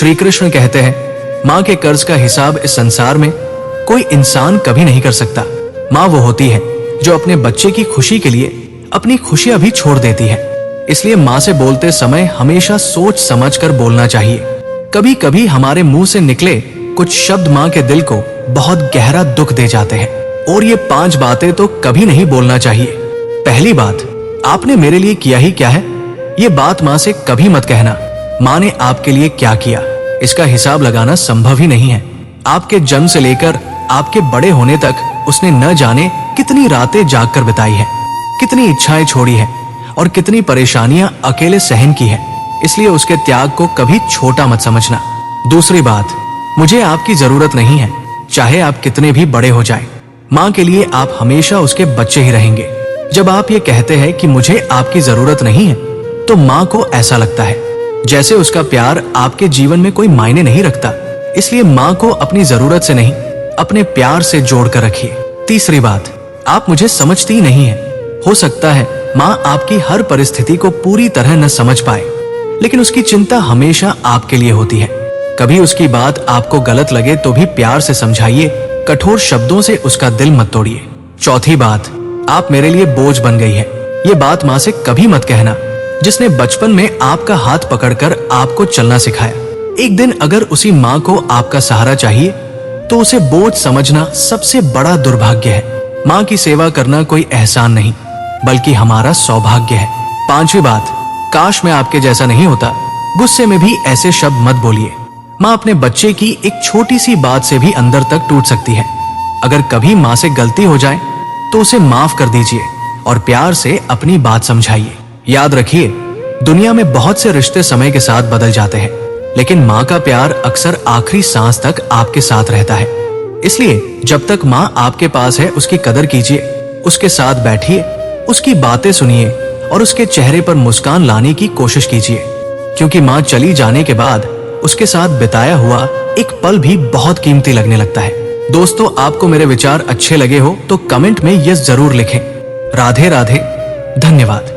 श्री कृष्ण कहते हैं, माँ के कर्ज का हिसाब इस संसार में कोई इंसान कभी नहीं कर सकता। माँ वो होती है जो अपने बच्चे की खुशी के लिए अपनी खुशियां भी छोड़ देती है। इसलिए माँ से बोलते समय हमेशा सोच समझ कर बोलना चाहिए। कभी कभी हमारे मुंह से निकले कुछ शब्द माँ के दिल को बहुत गहरा दुख दे जाते हैं, और ये 5 बातें तो कभी नहीं बोलना चाहिए। पहली बात, आपने मेरे लिए किया ही क्या है? ये बात माँ से कभी मत कहना। माँ ने आपके लिए क्या किया, इसका हिसाब लगाना संभव ही नहीं है। आपके जन्म से लेकर आपके बड़े होने तक उसने न जाने कितनी रातें जागकर बिताई है, कितनी इच्छाएं छोड़ी है और कितनी परेशानियां अकेले सहन की है। इसलिए उसके त्याग को कभी छोटा मत समझना। दूसरी बात, मुझे आपकी जरूरत नहीं है, चाहे आप कितने भी बड़े हो जाएं। माँ के लिए आप हमेशा उसके बच्चे ही रहेंगे। जब आप ये कहते हैं कि मुझे आपकी जरूरत नहीं है, तो माँ को ऐसा लगता है जैसे उसका प्यार आपके जीवन में कोई मायने नहीं रखता। इसलिए माँ को अपनी जरूरत से नहीं, अपने प्यार से जोड़कर रखिए। तीसरी बात, आप मुझे समझती नहीं है। हो सकता है माँ आपकी हर परिस्थिति को पूरी तरह न समझ पाए, लेकिन उसकी चिंता हमेशा आपके लिए होती है। कभी उसकी बात आपको गलत लगे तो भी प्यार से समझाइए, कठोर शब्दों से उसका दिल मत तोड़िए। चौथी बात, आप मेरे लिए बोझ बन गई है। ये बात माँ से कभी मत कहना, जिसने बचपन में आपका हाथ पकड़कर आपको चलना सिखाया। एक दिन अगर उसी माँ को आपका सहारा चाहिए तो उसे बोझ समझना सबसे बड़ा दुर्भाग्य है। माँ की सेवा करना कोई एहसान नहीं, बल्कि हमारा सौभाग्य है। पांचवी बात, काश मैं आपके जैसा नहीं होता। गुस्से में भी ऐसे शब्द मत बोलिए। माँ अपने बच्चे की एक छोटी सी बात से भी अंदर तक टूट सकती है। अगर कभी माँ से गलती हो जाए तो उसे माफ कर दीजिए और प्यार से अपनी बात समझाइए। याद रखिए, दुनिया में बहुत से रिश्ते समय के साथ बदल जाते हैं, लेकिन माँ का प्यार अक्सर आखिरी सांस तक आपके साथ रहता है। इसलिए जब तक माँ आपके पास है उसकी कदर कीजिए, उसके साथ बैठिए, उसकी बातें सुनिए और उसके चेहरे पर मुस्कान लाने की कोशिश कीजिए, क्योंकि माँ चली जाने के बाद उसके साथ बिताया हुआ एक पल भी बहुत कीमती लगने लगता है। दोस्तों, आपको मेरे विचार अच्छे लगे हो तो कमेंट में यस जरूर लिखें। राधे राधे, धन्यवाद।